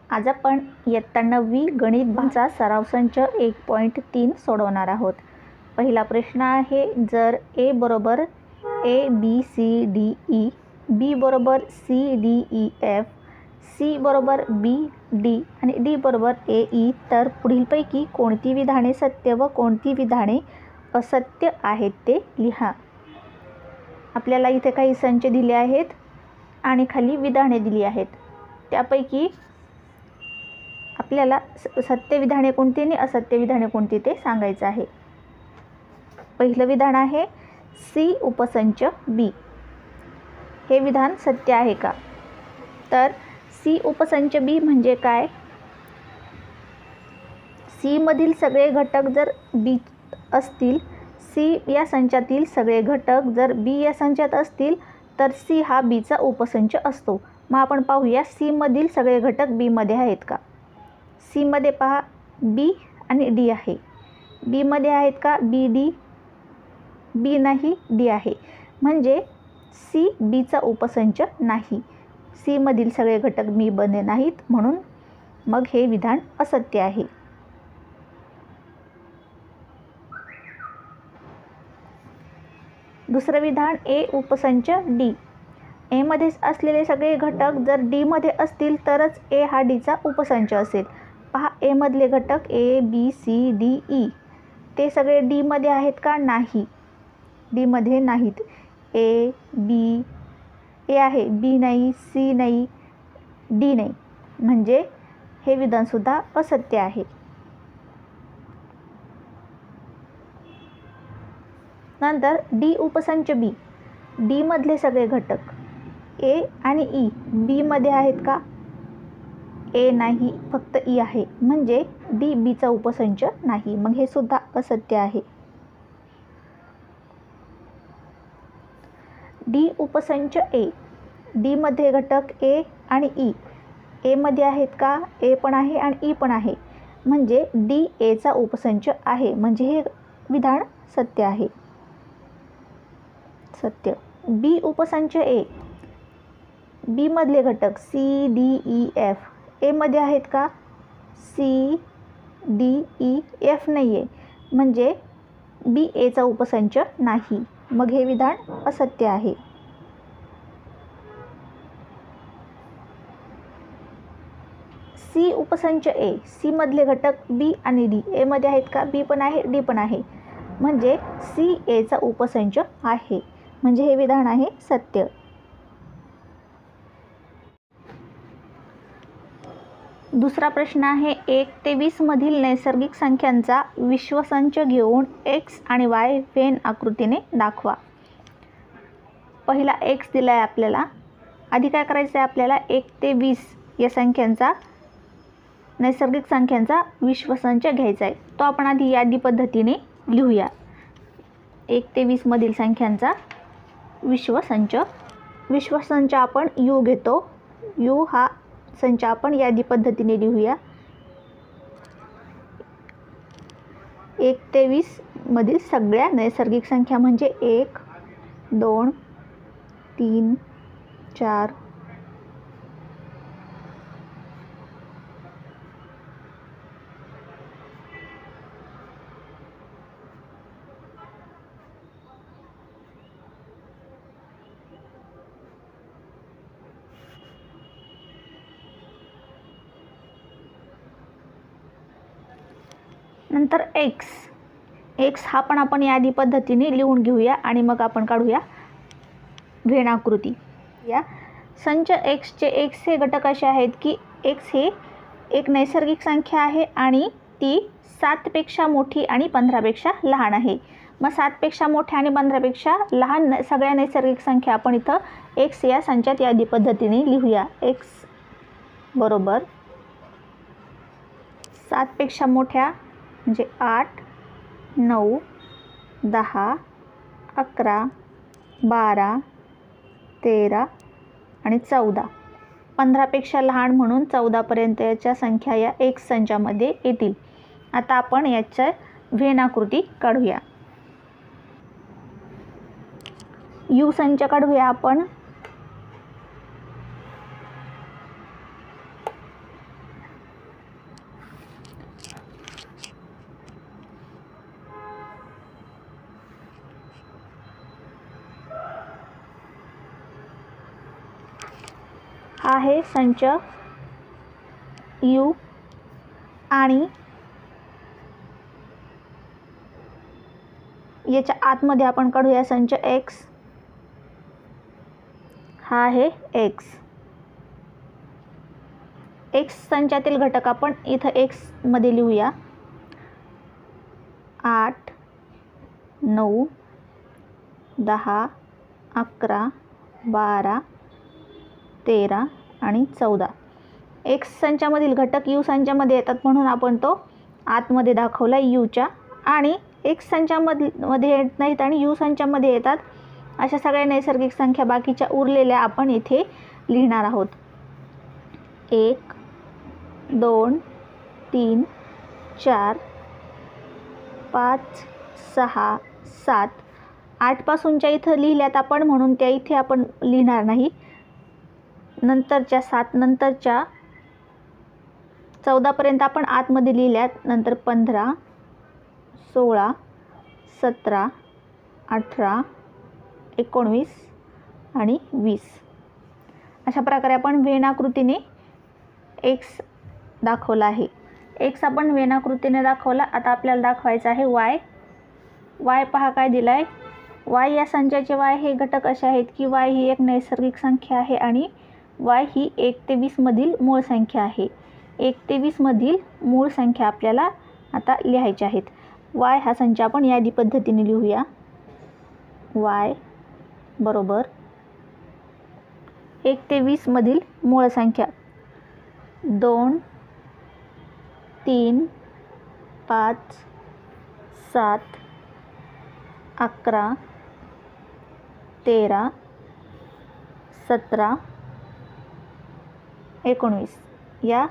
आज आपण इयत्ता 9वी गणित भाषा सराव संच 1.3 सोडवणार आहोत। पहिला प्रश्न आहे, जर ए बरोबर ABCDE, B बरोबर CDEF, C बरोबर BD आणि D बरोबर AE, तर पुढीलपैकी कोणती विधाने सत्य व कोणती विधाने असत्य आहेत ते लिहा। आपल्याला इथे काही संच दिले आहेत आणि खाली विधाने दिली आहेत। त्यापैकी आपल्याला सत्य विधाने कोणती आणि असत्य विधाने कोणती ते सांगायचं आहे। पहिलं विधान आहे C उपसंच B। हे विधान सत्य आहे का? तर C उपसंच B म्हणजे काय? C मधील सगळे घटक जर B असतील, C या संचातील सगळे घटक जर B या संचात असतील तर C हा B चा उपसंच असतो। मग आपण पाहूया C मधील सगळे घटक B मध्ये आहेत का? C मध्ये पहा B आणि D आहे। B मध्ये आहेत का BD? B नाही, D आहे। म्हणजे C B चा उपसंच नाही। C मधील सगळे घटक B मध्ये नाहीत, म्हणून मग हे विधान असत्य आहे। दुसरं विधान A उपसंच D। A मध्ये असलेले सगळे घटक जर D मध्ये असतील तरच A हा D चा उपसंच असेल। पहा A मधले घटक ABCDE ते सगळे D मध्ये आहेत का? नाही, D मध्ये नाहीत। A आहे, B नाही, C नाही, D नाही, म्हणजे हे विधान सुद्धा असत्य आहे। नंतर D उपसंच B। D मधले सगळे घटक A आणि E B मध्ये आहेत का? A नाही, फक्त E आहे, म्हणजे D B चा उपसंच नाही, मग हे सुद्धा असत्य आहे। D उपसंच A। D मध्ये घटक A आणि E A मध्ये आहेत का? A पण आहे आणि E पण आहे, म्हणजे D A चा उपसंच आहे, म्हणजे हे विधान सत्य आहे। सत्य। B उपसंच A। B मधले घटक C D E F A मध्ये आहेत का? C D E F नाही आहे, म्हणजे B A चा उपसंच नाही, मग हे विधान असत्य आहे। C उपसंच A। C मधले घटक B आणि D A मध्ये आहेत का? B पण आहे, D पण आहे, म्हणजे C A चा उपसंच आहे, म्हणजे हे विधान आहे सत्य। दुसरा प्रश्न आहे, 1 ते 20 मधील नैसर्गिक संख्यांचा विश्वसंच घेऊन X आणि Y व्हेन आकृतीने दाखवा। पहिला X दिला आहे आपल्याला। आधी काय करायचं आहे आपल्याला? 1 ते 20 या संख्यांचा नैसर्गिक संख्यांचा विश्वसंच घ्यायचा आहे। तो आपण आधी यादी पद्धतीने लिहूया। 1 ते 20 मधील संख्यांचा विश्वसंच। विश्वसंच आपण U घेतो। U हा संच आपण यादी पद्धतीने लिहूया। 1 ते 20 मधील सगळ्या नैसर्गिक संख्या म्हणजे 1 2 3 4 नंतर X हा पण आपण यादी पद्धतीने लिहून घेऊया आणि मग आपण काढूया व्हेन आकृती। या संच X चे X हे घटक असे आहेत की X हे एक नैसर्गिक संख्या आहे आणि ती 7 पेक्षा मोठी आणि 15 पेक्षा लहान आहे। मग 7 पेक्षा मोठ्या आणि 15 पेक्षा लहान सगळ्या नैसर्गिक संख्या आपण इथं X या संचात यादी पद्धतीने लिहूया। X बरोबर 7 पेक्षा मोठ्या म्हणजे 8 9 10 11 12 13 आणि 14। 15 पेक्षा लहान म्हणून 14 पर्यंतच्या संख्या या X संचामध्ये येतील। आता आपण याच्या व्हेन आकृती काढूया। U संच काढूया आपण। आहे संच U आणि याच्या आतमध्ये आपण काढूया संच X, हा आहे X. X संचातील घटक आपण इथं X मध्ये लिहूया. 8, 9, 10, 11, 12, 13 आणि 14. X संचामधील घटक U संचामध्ये येतात म्हणून आपण तो आतमध्ये दाखवला Uच्या, आणि X संचामध्ये येत नाहीत आणि U संचामध्ये येतात अशा सगळ्या नैसर्गिक संख्या बाकीच्या उरलेल्या आपण इथे लिहिणार आहोत. 1, 2, 3, 4, 5, 6, 7, 8 पासूनच्या इथं लिहिल्यात आपण म्हणून त्या इथे आपण लिहिणार नाही. नंतरच्या 7 नंतरच्या 14 पर्यंत आपण आतमध्ये लिहिल्यात. नंतर 15, 16, 17, 18, 19 आणि 20 अशा प्रकारे आपण वेन आकृतीने X दाखवला आहे. X आपण वेन आकृतीने दाखवला. आता आपल्याला दाखवायचं आहे Y. Y पहा काय दिला आहे. Y या संचाचे Y हे घटक असे आहेत की Y ही एक नैसर्गिक संख्या आहे आणि Y ही 1 ते 20 मधील मूळ संख्या आहे. 1 ते 20 मधील मूळ संख्या आपल्याला आता लिहायच्या आहेत. Y हा संच आपण यादी पद्धतीने लिहूया. Y बरोबर 1 ते 20 मधील मूळ संख्या 2, 3, 5, 7, 11, 13, 17, 19 या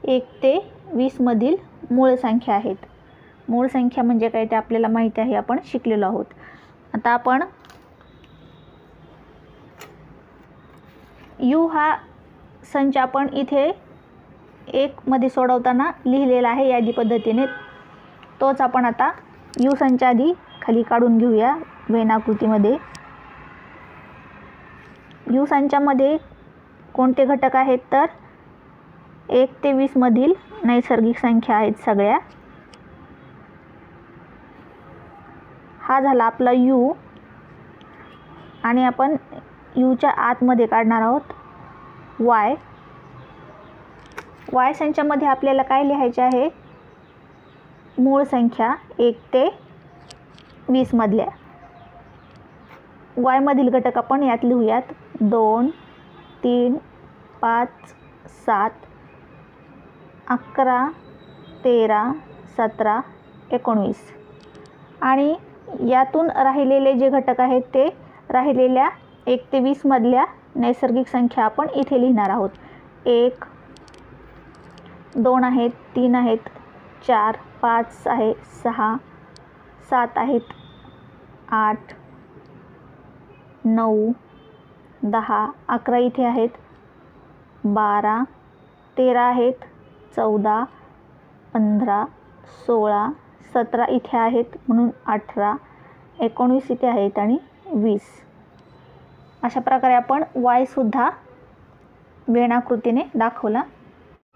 1 ते 20 मधील मूळ संख्या आहेत. मूळ संख्या म्हणजे काय ते आपल्याला माहिती आहे, आपण शिकलेलो आहोत. आता आपण U हा संच आपण इथे 1 मध्ये सोडवताना लिहिलेला आहे यादी पद्धतीने. तोच आपण आता U संच आधी खाली काढून घेऊया वेन आकृतीमध्ये. U संचामध्ये कोणते घटक आहेत तर 1 ते 20 मधील नैसर्गिक संख्या आहेत सगळ्या. हा झाला आपला U आणि आपण Uच्या आतमध्ये काढणार आहोत Y. Y संचामध्ये आपल्याला काय लिहायचे आहे, मूळ संख्या 1 ते 20 मधल्या. Y मधील घटक आपण यात लिहूयात. 2, 3, 5, 7, 11, 13, 17, 19 आणि यातून राहिलेले जे घटक आहेत ते राहिलेल्या 1 ते 20 मधल्या नैसर्गिक संख्या आपण इथे लिहिणार आहोत. 1, 2 आहेत, 3 आहेत, 4, 5 आहे, 6, 7 आहेत, 8, 9, 10, 11 इथे आहेत, 12, 13 आहेत, 14, 15, 16, 17 इथे आहेत म्हणून 18, 19 इथे आहेत आणि 20. अशा प्रकारे आपण Y सुद्धा वेन आकृतीने दाखवला.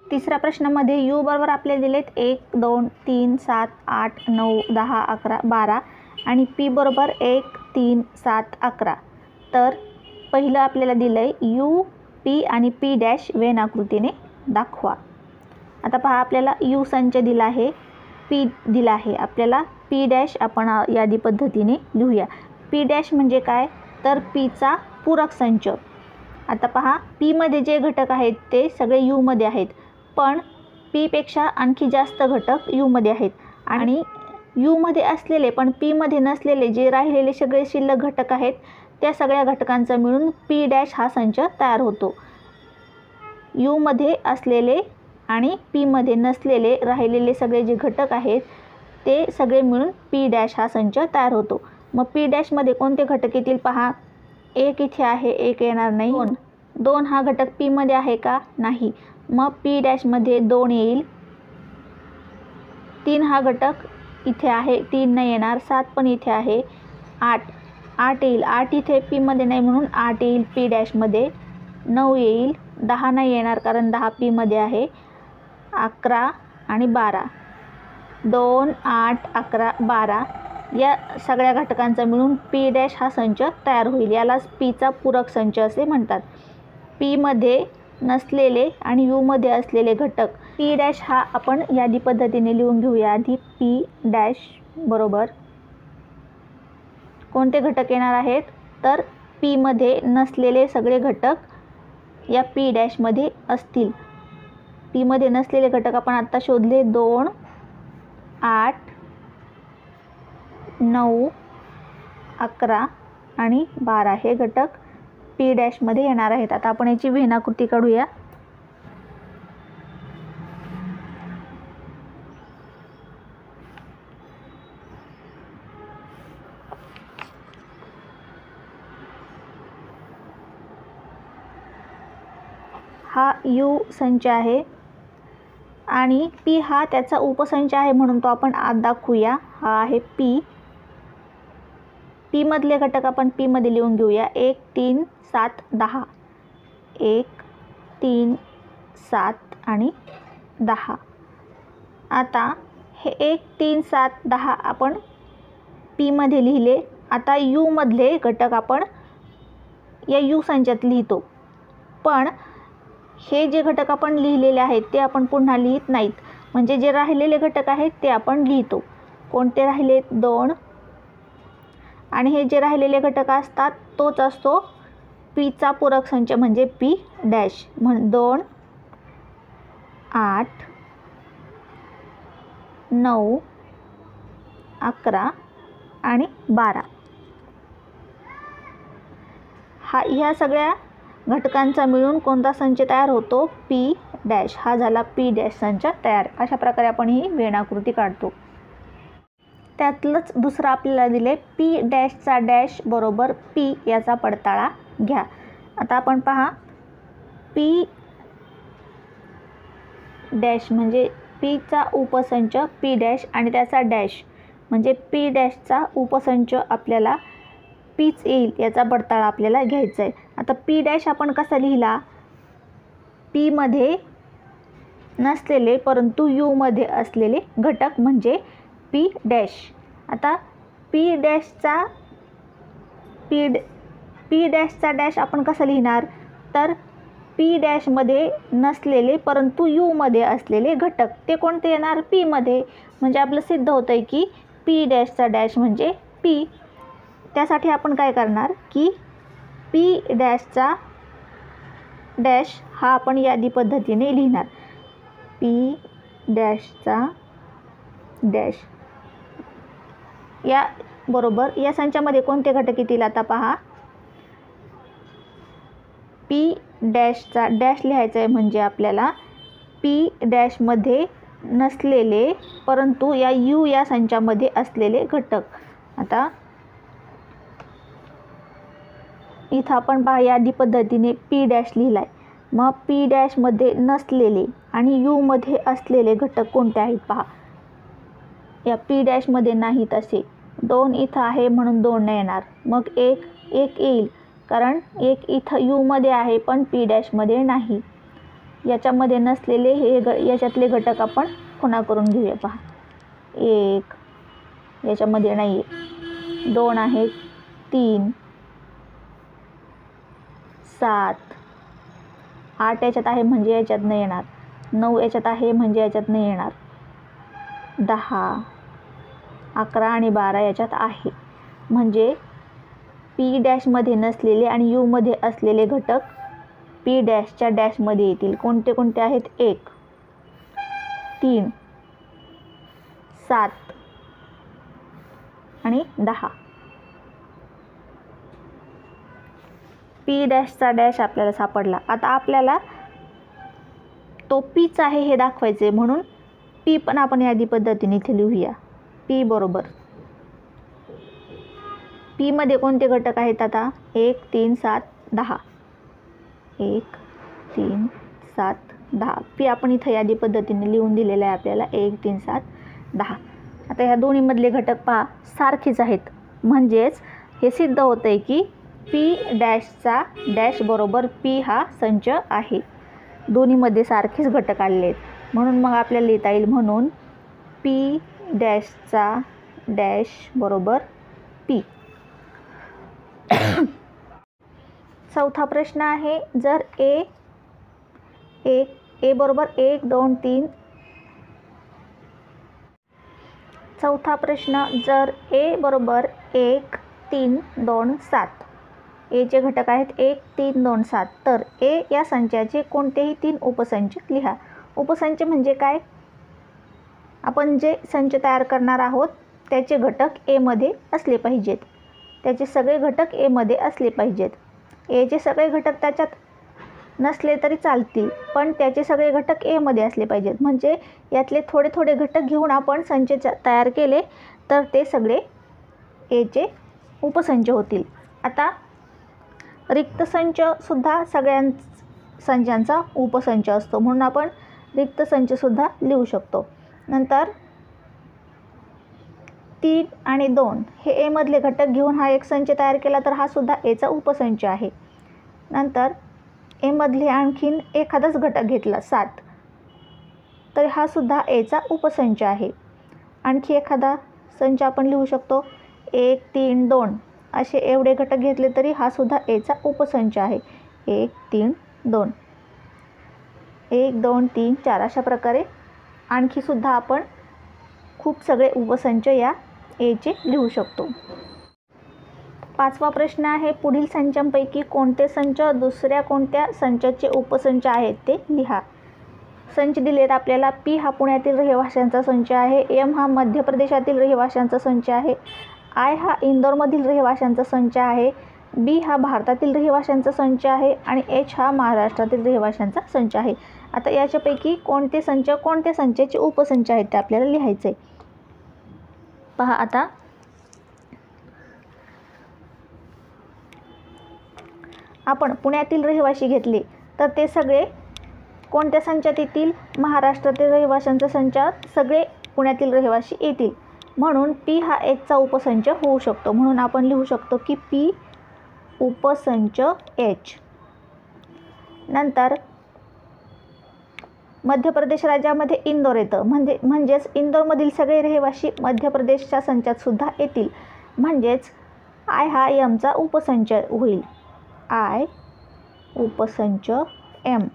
तिसऱ्या प्रश्नामध्ये U बरोबर आपल्याला दिलेत 1, 2, 3, 7, 8, 9, 10, 11, 12 आणि P बरोबर 1, 3, 7, 11. तर पहिलं आपल्याला दिलं आहे U, P आणि P डॅश वेन आकृतीने दाखवा. आता पहा आपल्याला U संच दिला आहे, P दिला आहे. आपल्याला P डॅश आपण यादी पद्धतीने लिहूया. P डॅश म्हणजे काय तर Pचा पूरक संच. आता पहा P मध्ये जे घटक आहेत ते सगळे U मध्ये आहेत, पण P पेक्षा आणखी जास्त घटक U मध्ये आहेत आणि U मध्ये असलेले पण P मध्ये नसलेले जे राहिलेले सगळे शिल्लक घटक आहेत त्या सगळ्या घटकांचा मिळून P डॅश हा संच तयार होतो. U मध्ये असलेले आणि P मध्ये नसलेले राहिलेले सगळे जे घटक आहेत ते सगळे मिळून P डॅश हा संच तयार होतो. मग P डॅश मध्ये कोणते घटक येतील पहा. 1 इथे आहे, 1 येणार नाही. 2 हा घटक P मध्ये आहे का नाही, मग P डॅश मध्ये 2 येईल. 3 हा घटक इथे आहे, 3 नाही येणार. 7 पण इथे आहे. 8 येईल. 8 इथे P मध्ये नाही म्हणून 8 येईल P डॅश मध्ये. 9 येईल, 10 नाही येणार कारण 10 पीमध्ये आहे, 11 आणि 12, 2, 8, 11, 12 या सगळ्या घटकांचा मिळून पी डॅश हा संच तयार होईल. यालाच पीचा पूरक संच असे म्हणतात. पीमध्ये नसलेले आणि यूमध्ये असलेले घटक. पी डॅश हा आपण यादी पद्धतीने लिहून घेऊया. आधी पी डॅश बरोबर कोणते घटक येणार आहेत, तर पीमध्ये नसलेले सगळे घटक या पी डॅशमध्ये असतील. पीमध्ये नसलेले घटक आपण आत्ता शोधले. 2, 8, 9, 11 आणि 12 हे घटक पी डॅशमध्ये येणार आहेत. आता आपण याची वेनाकृती काढूया. हा यू संच आहे आणि पी हा त्याचा उपसंच आहे म्हणून तो आपण आत दाखवूया. हा आहे पी. पीमधले घटक आपण पीमध्ये लिहून घेऊया. 1, 3, 7, 10. 1, 3, 7 आणि 10. आता हे 1, 3, 7, 10 आपण पीमध्ये लिहिले. आता यूमधले घटक आपण या यू संचात लिहितो, पण हे जे घटक आपण लिहिलेले आहेत ते आपण पुन्हा लिहित नाहीत. म्हणजे जे राहिलेले घटक आहेत ते आपण लिहितो. कोणते राहिले? 2. आणि हे जे राहिलेले घटक असतात तोच असतो पीचा पूरक संच म्हणजे पी डॅश. 2, 8, 9, 11 आणि 12 ह्या सगळ्या घटकांचा मिळून कोणता संच तयार होतो? P dash. हा झाला पी डॅश संच तयार. अशा प्रकारे आपण ही वेणाकृती काढतो. त्यातलंच दुसरं आपल्याला दिले पी डॅशचा डॅश बरोबर पी याचा पडताळा घ्या. आता आपण पहा, पी डॅश म्हणजे पीचा उपसंच पी डॅश आणि त्याचा डॅश म्हणजे पी डॅशचा उपसंच आपल्याला पीच येईल याचा पडताळा आपल्याला घ्यायचा आहे. आता पी डॅश आपण कसा लिहिला? पीमध्ये नसलेले परंतु यूमध्ये असलेले घटक म्हणजे पी डॅश. आता पी डॅशचा डॅश आपण कसा लिहिणार? तर पी डॅशमध्ये नसलेले परंतु यूमध्ये असलेले घटक ते कोणते येणार? पीमध्ये. म्हणजे आपलं सिद्ध होतं आहे की पी डॅशचा डॅश म्हणजे पी. त्यासाठी आपण काय करणार की पी डॅशचा डॅश हा आपण यादी पद्धतीने लिहिणार. पी डॅशचा डॅश या बरोबर या संचामध्ये कोणते घटक येतील? आता पहा, पी डॅशचा डॅश लिहायचा आहे म्हणजे आपल्याला पी डॅशमध्ये नसलेले परंतु या यू या संचामध्ये असलेले घटक. आता इथं आपण पहा यादी पद्धतीने पी डॅश लिहिला आहे. मग पी डॅशमध्ये नसलेले आणि यूमध्ये असलेले घटक कोणते आहेत पहा. या पी डॅशमध्ये नाहीत असे. 2 इथं आहे म्हणून 2 नाही येणार. मग 1 येईल कारण 1 इथं यूमध्ये आहे पण पी डॅशमध्ये नाही. याच्यामध्ये नसलेले हे याच्यातले घटक आपण खुणा करून घेऊया. पहा, 1 याच्यामध्ये नाही आहे, 2 आहे, 3, 7, 8 याच्यात आहे म्हणजे याच्यात नाही येणार, 9 याच्यात आहे म्हणजे याच्यात नाही येणार, 10, 11 आणि 12 याच्यात आहे. म्हणजे पी डॅशमध्ये नसलेले आणि यूमध्ये असलेले घटक पी डॅशच्या डॅशमध्ये येतील. कोणते कोणते आहेत? 1, 3, 7 आणि 10. पी डॅशचा डॅश आपल्याला सापडला. आता आपल्याला तो पीच आहे हे दाखवायचे म्हणून पी पण आपण यादी पद्धतीने इथे लिहूया. पी बरोबर पीमध्ये कोणते घटक आहेत? आता 1, 3, 7, 10. 1, 3, 7, 10. पी आपण इथं यादी पद्धतीने लिहून दिलेलं आहे आपल्याला. 1, 3, 7, 10. आता ह्या दोन्हीमधले घटक पहा सारखेच आहेत. म्हणजेच हे सिद्ध होतं आहे की पी डॅशचा डॅश बरोबर पी हा संच आहे. दोन्हीमध्ये सारखेच घटक आलेले आहेत म्हणून मग आपल्याला लिहिता येईल म्हणून पी डॅशचा डॅश बरोबर पी. चौथा प्रश्न आहे, जर ए बरोबर 1 2 3. चौथा प्रश्न, जर ए बरोबर 1 3 2 7, एचे घटक आहेत 1 3 2 7, तर ए या संचाचे कोणतेही 3 उपसंच लिहा. उपसंच म्हणजे काय? आपण जे संच तयार करणार आहोत त्याचे घटक एमध्ये असले पाहिजेत. त्याचे सगळे घटक एमध्ये असले पाहिजेत. एचे सगळे घटक त्याच्यात नसले तरी चालतील, पण त्याचे सगळे घटक एमध्ये असले पाहिजेत. म्हणजे यातले थोडे थोडे घटक घेऊन आपण संच तयार केले तर ते सगळे एचे उपसंच होतील. आता रिक्त संचसुद्धा सगळ्या संचांचा उपसंच असतो म्हणून आपण रिक्त संचसुद्धा लिहू शकतो. नंतर 3 आणि 2 हे एमधले घटक घेऊन हा एक संच तयार केला तर हा सुद्धा एचा उपसंच आहे. नंतर एमधले आणखीन एखादाच घटक घेतला 7, तर हा सुद्धा एचा उपसंच आहे. आणखी एखादा संच आपण लिहू शकतो 1 3 2, असे एवढे घटक घेतले तरी हा सुद्धा एचा उपसंच आहे. 1 3 2, 1 2 3 4, अशा प्रकारे आणखी सुद्धा आपण खूप सगळे उपसंच या एचे लिहू शकतो. पाचवा प्रश्न आहे, पुढील संचांपैकी कोणते संच दुसऱ्या कोणत्या संचाचे उपसंच आहेत ते लिहा. संच दिलेत आपल्याला. पी हा पुण्यातील रहिवाशांचा संच आहे, एम हा मध्य प्रदेशातील रहिवाशांचा संच आहे, आय हा इंदोरमधील रहिवाशांचा संच आहे, बी हा भारतातील रहिवाशांचा संच आहे आणि एच हा महाराष्ट्रातील रहिवाशांचा संच आहे. आता याच्यापैकी कोणते संच कोणत्या संचाचे उपसंच आहेत ते आपल्याला लिहायचे. पहा आता, आपण पुण्यातील रहिवाशी घेतले तर ते सगळे कोणत्या संचात येतील? महाराष्ट्रातील रहिवाशांच्या संचात सगळे पुण्यातील रहिवाशी येतील. म्हणून पी हा एचचा उपसंच होऊ शकतो. म्हणून आपण लिहू शकतो की पी उपसंच एच. नंतर मध्य प्रदेश राज्यामध्ये इंदोर येतं, म्हणजेच इंदोरमधील सगळे रहिवाशी मध्य प्रदेशच्या संचात सुद्धा येतील. म्हणजेच आय हा एमचा उपसंच होईल. आय उपसंच एम.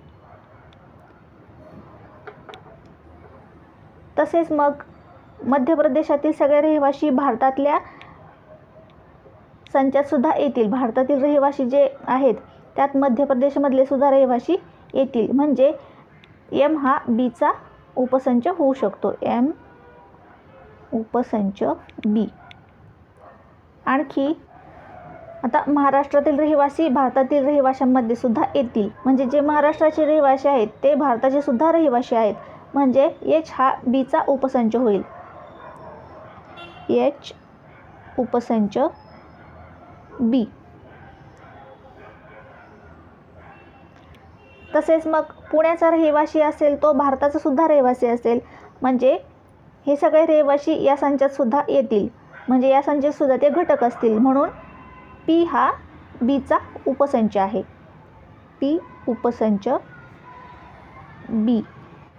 तसेच मग मध्य प्रदेशातील सगळे रहिवाशी भारतातल्या संचात सुद्धा येतील. भारतातील रहिवाशी जे आहेत त्यात मध्य प्रदेशमधले सुद्धा रहिवाशी येतील. म्हणजे एम हा बीचा उपसंच होऊ शकतो. एम उपसंच बी. आणखी आता महाराष्ट्रातील रहिवासी भारतातील रहिवाशांमध्ये सुद्धा येतील. म्हणजे जे महाराष्ट्राचे रहिवासी आहेत ते भारताचे सुद्धा रहिवासी आहेत. म्हणजे एच हा बीचा उपसंच होईल. एच उपसंच बी. तसेच मग पुण्याचा रहिवासी असेल तो भारताचा सुद्धा रहिवासी असेल. म्हणजे हे सगळे रहिवाशी या संचात सुद्धा येतील. म्हणजे या संचात सुद्धा ते घटक असतील. म्हणून पी हा बीचा उपसंच आहे. पी उपसंच बी.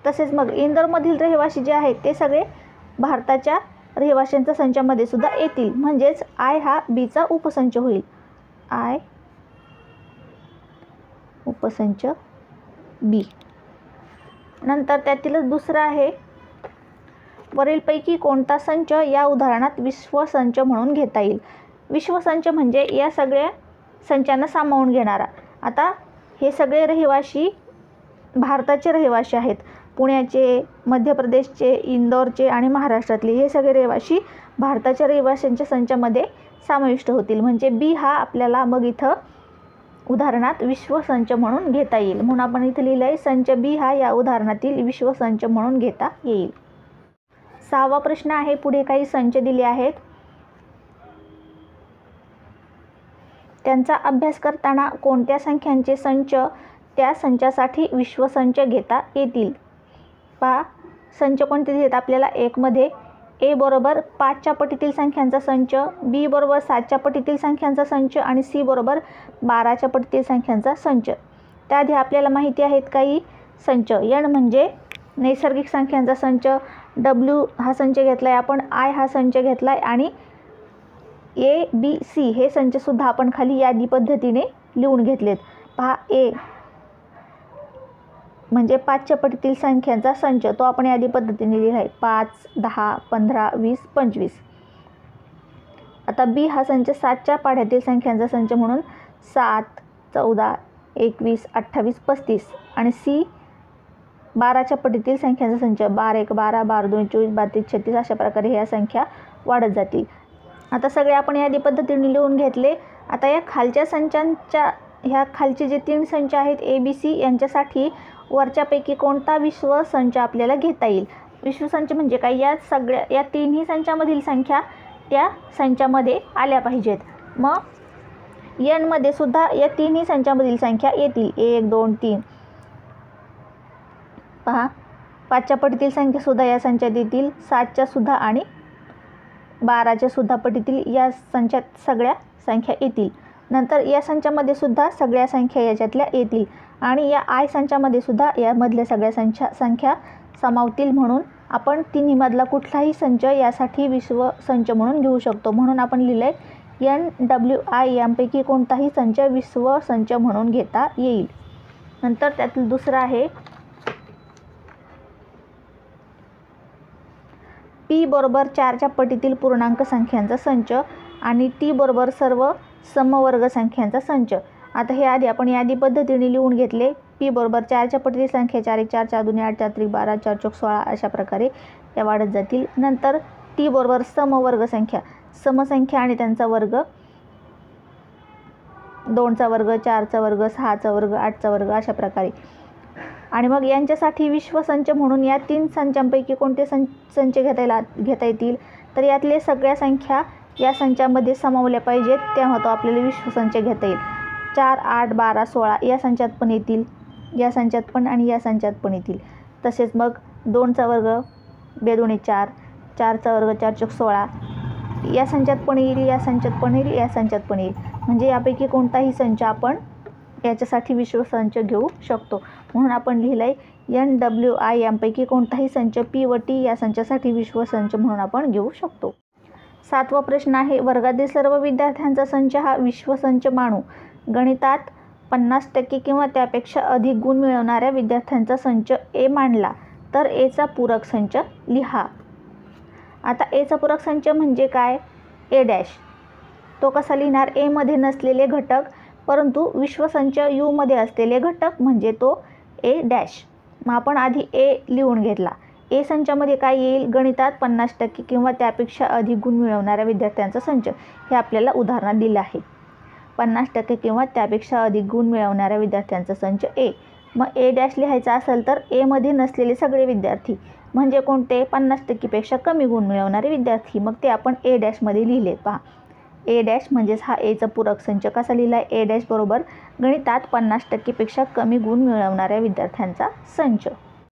तसेच मग इंदोरमधील रहिवासी जे आहेत ते सगळे भारताच्या रहिवाशांच्या संचामध्ये सुद्धा येतील. म्हणजेच आय हा बीचा उपसंच होईल. आय उपसंच बी. नंतर त्यातीलच दुसरा आहे, वरीलपैकी कोणता संच या उदाहरणात विश्वसंच म्हणून घेता येईल. विश्वसंच म्हणजे या सगळ्या संचांना सामावून घेणारा. आता हे सगळे रहिवाशी भारताचे रहिवाशी आहेत. पुण्याचे, मध्य प्रदेशचे, इंदोरचे आणि महाराष्ट्रातले हे सगळे रहिवाशी भारताच्या रहिवाशांच्या संचामध्ये समाविष्ट होतील. म्हणजे बी हा आपल्याला मग इथं उदाहरणात विश्वसंच म्हणून घेता येईल. म्हणून आपण इथे लिहिलं आहे संच बी हा या उदाहरणातील विश्वसंच म्हणून घेता येईल. सहावा प्रश्न आहे, पुढे काही संच दिले आहेत. त्यांचा अभ्यास करताना कोणत्या संख्यांचे संच त्या संचासाठी विश्वसंच घेता येतील. पहा, संच कोणते दिलेत आपल्याला. 1 मध्ये ए बरोबर 5च्या पटीतील संख्यांचा संच, बी बरोबर 7च्या पटीतील संख्यांचा संच आणि सी बरोबर 12च्या पटीतील संख्यांचा संच. त्याआधी आपल्याला माहिती आहेत काही संच. एन म्हणजे नैसर्गिक संख्यांचा संच, डब्ल्यू हा संच घेतला आहे आपण, आय हा संच घेतला आहे आणि ए बी सी हे संचसुद्धा आपण खाली यादी पद्धतीने लिहून घेतलेत. पहा, ए म्हणजे 5च्या पटीतील संख्यांचा संच, तो आपण यादी पद्धतीने लिहिला आहे. 5, 10, 15, 20, 25. आता बी हा संच 7च्या पाढ्यातील संख्यांचा संच म्हणून 7, 14, 21, 28, 35 आणि सी 12च्या पटीतील संख्यांचा संच 12, 1, 12, 12, 2, 24, 32, 36 अशा प्रकारे ह्या संख्या वाढत जातील. आता सगळे आपण यादी पद्धतीने लिहून घेतले. आता या खालच्या संचांच्या ह्या खालचे जे 3 संच आहेत ए बी सी यांच्यासाठी वरच्यापैकी कोणता विश्व संच आपल्याला घेता येईल. विश्व संच म्हणजे काय, या तिन्ही संचामधील संख्या त्या संचामध्ये आल्या पाहिजेत. मग एनमध्ये सुद्धा या तिन्ही संचामधील संख्या येतील. 1, 2, 3. पहा, 5च्या पटीतील संख्यासुद्धा या संचात येतील, 7च्या सुद्धा आणि 12च्या सुद्धा पटीतील या संचात सगळ्या संख्या येतील. नंतर या संचामध्ये सुद्धा सगळ्या संख्या याच्यातल्या येतील आणि या आय संचामध्ये सुद्धा यामधल्या सगळ्या संख्या समावतील. म्हणून आपण तिन्हीमधला कुठलाही संच यासाठी विश्व संच म्हणून घेऊ शकतो. म्हणून आपण लिहिलं आहे एन डब्ल्यू आय यांपैकी कोणताही संच विश्व संच म्हणून घेता येईल. नंतर त्यातील दुसरा आहे पी बरोबर 4च्या पटीतील पूर्णांक संख्यांचा संच आणि टी बरोबर सर्व समवर्ग संख्यांचा संच. आता हे आधी आपण यादी पद्धतीने लिहून घेतले. पी बरोबर 4च्या पटीतील संख्या 4, 1, 4, 4, 2, 8, 4, 3, 12, 4, 4, 16 अशा प्रकारे त्या वाढत जातील. नंतर टी बरोबर समवर्ग संख्या, समसंख्या आणि त्यांचा वर्ग, 2चा वर्ग, 4चा वर्ग, 6चा वर्ग, 8चा वर्ग अशा प्रकारे. आणि मग यांच्यासाठी विश्वसंच म्हणून या 3 संचांपैकी कोणते संच घेता येतील, तर यातले सगळ्या संख्या या संचामध्ये समावल्या पाहिजेत, तेव्हा तो आपल्याला विश्वसंच घेता येईल. 4, 8, 12, 16 या संचात पण येतील, या संचात पण आणि या संचात पण येतील. तसेच मग 2चा वर्ग, 2 2 4, 4चा वर्ग, 4 4 16 या संचात पण येईल, या संचात पण येईल, या संचात पण येईल. म्हणजे यापैकी कोणताही संच आपण याच्यासाठी विश्वसंच घेऊ शकतो. म्हणून आपण लिहिलं आहे एन डब्ल्यू आय यांपैकी कोणताही संच पी व टी या संचासाठी विश्वसंच म्हणून आपण घेऊ शकतो. 7वा प्रश्न आहे वर्गातील सर्व विद्यार्थ्यांचा संच हा विश्वसंच मानू. गणितात 50% किंवा त्यापेक्षा अधिक गुण मिळवणाऱ्या विद्यार्थ्यांचा संच ए मानला तर एचा पूरक संच लिहा. आता एचा पूरक संच म्हणजे काय, ए डॅश. तो कसा लिहिणार, ए मध्ये नसलेले घटक परंतु विश्वसंच यू मध्ये असलेले घटक म्हणजे तो ए डॅश. मग आपण आधी ए लिहून घेतला. ए संचामध्ये काय येईल, गणितात 50% किंवा त्यापेक्षा अधिक गुण मिळवणाऱ्या विद्यार्थ्यांचा संच. हे आपल्याला उदाहरणात दिलं आहे. 50% किंवा त्यापेक्षा अधिक गुण मिळवणाऱ्या विद्यार्थ्यांचा संच ए. मग ए डॅश लिहायचा असेल तर ए मध्ये नसलेले सगळे विद्यार्थी म्हणजे कोणते, 50% पेक्षा कमी गुण मिळवणारे विद्यार्थी. मग ते आपण ए डॅशमध्ये लिहिले. पहा, ए डॅश म्हणजेच हा एचा पूरक संच. कसा लिहिला आहे, ए डॅश बरोबर गणितात 50% पेक्षा कमी गुण मिळवणाऱ्या विद्यार्थ्यांचा संच.